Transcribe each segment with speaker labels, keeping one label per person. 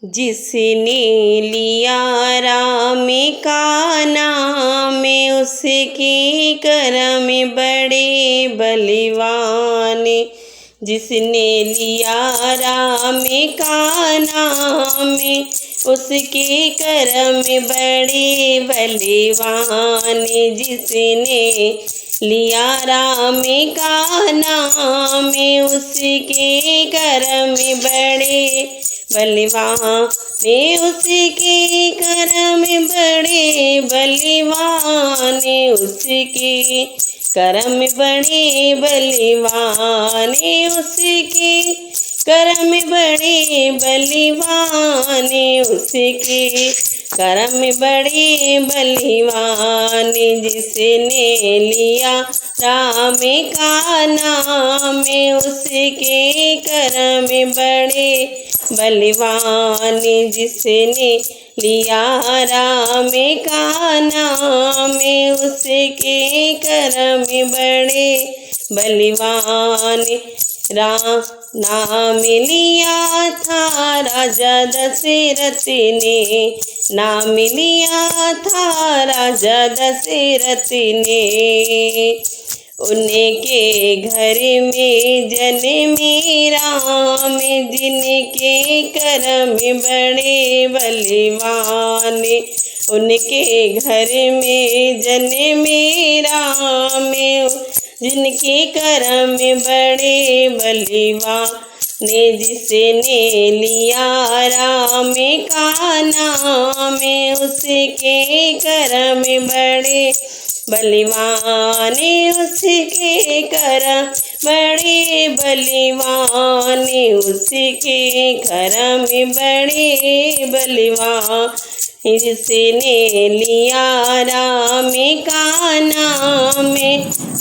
Speaker 1: जिसने लिया राम का नाम, उसके करम बड़े बलवान। जिसने लिया राम का नाम, उसके करम बड़े बलवान। जिसने लिया राम का नाम, उसके करम बड़े बलवान। उसके करम बड़े बलवान, उसके करम बड़े बलवान, उसके करम बड़े बलवान, उसके करम बड़े बलवान। जिसने लिया राम का नाम, उसके करम बड़े बलवान। जिसने लिया राम का नाम, उसके करम बड़े बलवान। नाम लिया था राजा दशरथ ने, नाम लिया था राजा दशरथ ने। उनके घर में जन्मे राम, जिनके करम बड़े बलवान। उनके घर में जन्मे राम, जिनके करम बड़े बलवान। जिसने लिया राम का नाम, उसके करम बड़े बलवान, उसके करम बड़े बलवान, उसके करम बड़े बलवान। जिसने लिया राम का नाम,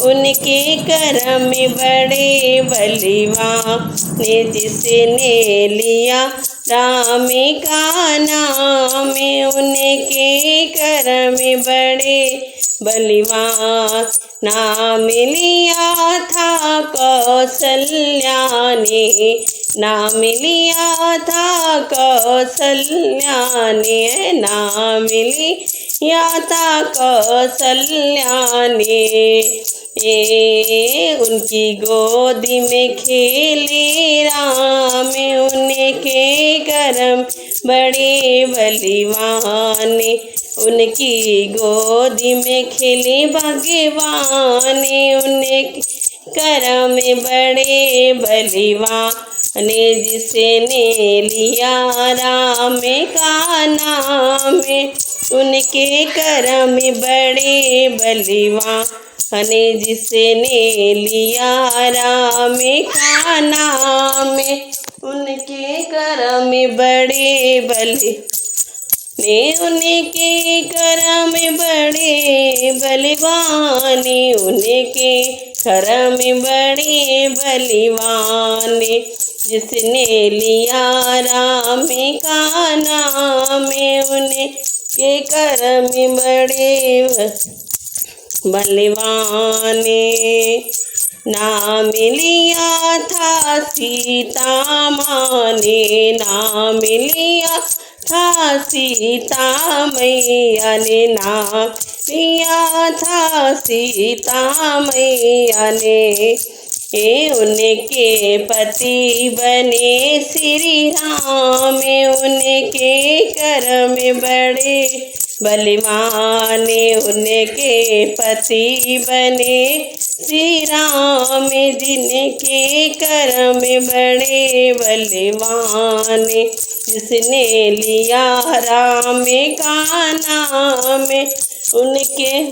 Speaker 1: उनके करम बड़े बलवान। जिसने लिया राम का नाम, उनके करम बड़े बलवान। नाम लिया था कौशल्या ने, नाम लिया था कौशल्या ने, नाम लिया था कौशल्या ने। उनकी गोदी में खेले राम, उनके करम बड़े बलवान। उनकी गोदी में खेले भगवान, उनके करम बड़े बलवान। जिसने लिया राम का नाम, उनके करम बड़े बलवान। जिसने लिया राम का नाम, उनके करम बड़े बलवान। उनके करम बड़े बलवान, उनके करम बड़े बलवान। जिसने लिया राम का नाम, उनके करम बड़े बलवान। नाम लिया था सीता माँ ने, नाम लिया था सीता मैया ने, नाम लिया था सीता मैया ने। उनके पति बने श्री राम, उनके करम बड़े बलवान। उनके पति बने श्री राम, जिनके करम बड़े बलवान। जिसने लिया राम का नाम, उनके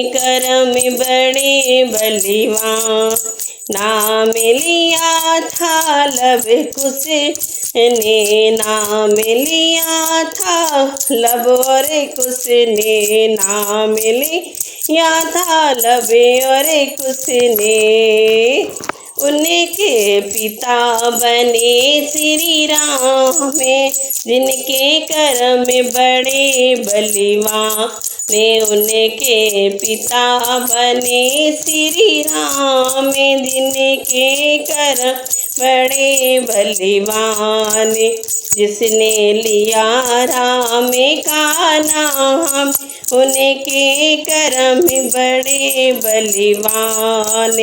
Speaker 1: करम बड़े बलवान। नाम लिया था लव कुश ने, नाम लिया था लव और कुश ने, नाम लिया था लव और कुश ने। उनके पिता बने श्री राम, जिनके करम बड़े बलवान। उनके पिता बने श्री राम, जिनके करम बड़े बलिवान। जिसने लिया राम का नाम उनके करम बड़े बलिवान।